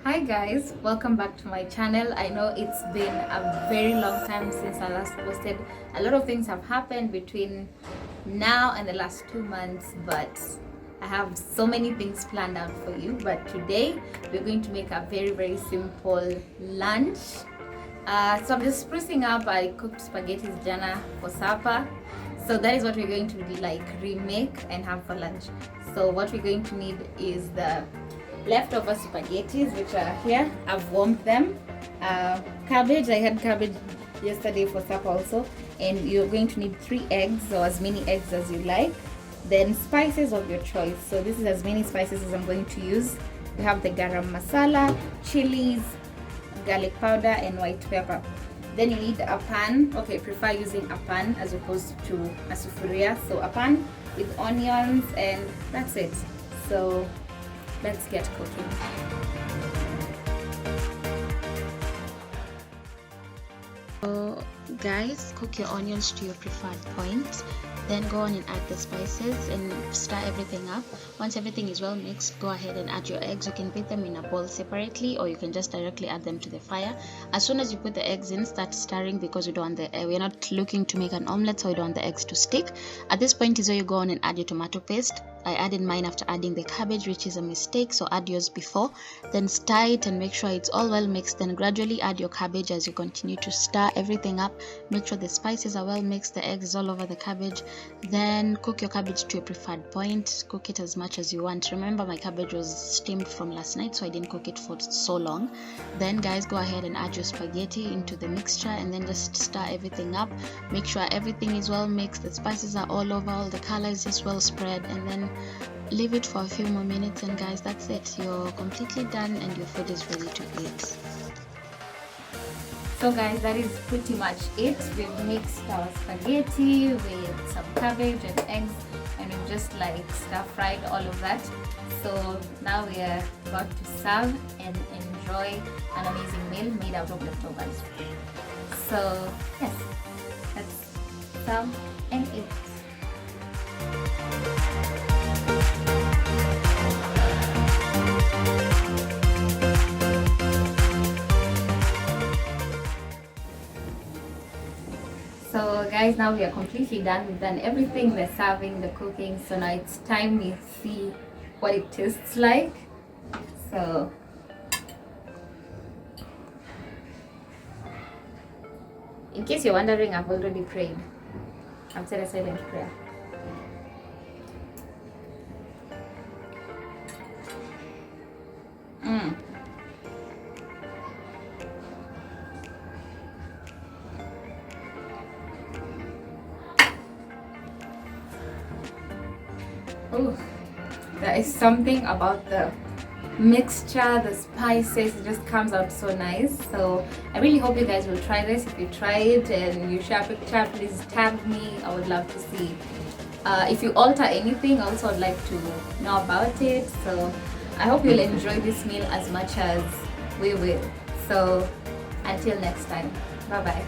Hi guys, welcome back to my channel. I know it's been a very long time since I last posted. A lot of things have happened between now and the last 2 months, but I have so many things planned out for you. But today we're going to make a very simple lunch. So I'm just sprucing up. I cooked spaghetti jana for supper, so that is what we're going to remake and have for lunch. So what we're going to need is the leftover spaghettis, which are here. I've warmed them. Cabbage, I had cabbage yesterday for supper also. And you're going to need 3 eggs, or as many eggs as you like. Then spices of your choice. So this is as many spices as I'm going to use. We have the garam masala, chilies, garlic powder, and white pepper. Then you need a pan. Okay, prefer using a pan as opposed to a sufuria. So a pan with onions, and that's it. So let's get cooking. So guys, cook your onions to your preferred point, then go on and add the spices and stir everything up. Once everything is well mixed, go ahead and add your eggs. You can put them in a bowl separately, or you can just directly add them to the fire. As soon as you put the eggs in, start stirring, because we're not looking to make an omelette, so we don't want the eggs to stick. At this point is where you go on and add your tomato paste. I added mine after adding the cabbage, which is a mistake, so add yours before. Then stir it and make sure it's all well mixed. Then gradually add your cabbage as you continue to stir everything up. Make sure the spices are well mixed, the eggs is all over the cabbage. Then cook your cabbage to your preferred point. Cook it as much as you want. Remember, my cabbage was steamed from last night, so I didn't cook it for so long. Then guys, go ahead and add your spaghetti into the mixture, and then just stir everything up. Make sure everything is well mixed, the spices are all over, all the color is just well spread, and then leave it for a few more minutes. And guys, that's it. You're completely done and your food is ready to eat. So guys, that is pretty much it. We've mixed our spaghetti with some cabbage and eggs, and we've just stir fried all of that. So now we are about to serve and enjoy an amazing meal made out of leftovers. So yes, let's serve and eat. So guys, now we are completely done. We've done everything, the serving, the cooking. So now it's time we see what it tastes like. So in case you're wondering, I've already prayed. I've said a silent prayer. Oh, there is something about the mixture, the spices, it just comes out so nice. So I really hope you guys will try this. If you try it and you share a picture, please tag me. I would love to see. If you alter anything, also I'd like to know about it. So I hope you'll enjoy this meal as much as we will. So until next time, bye bye.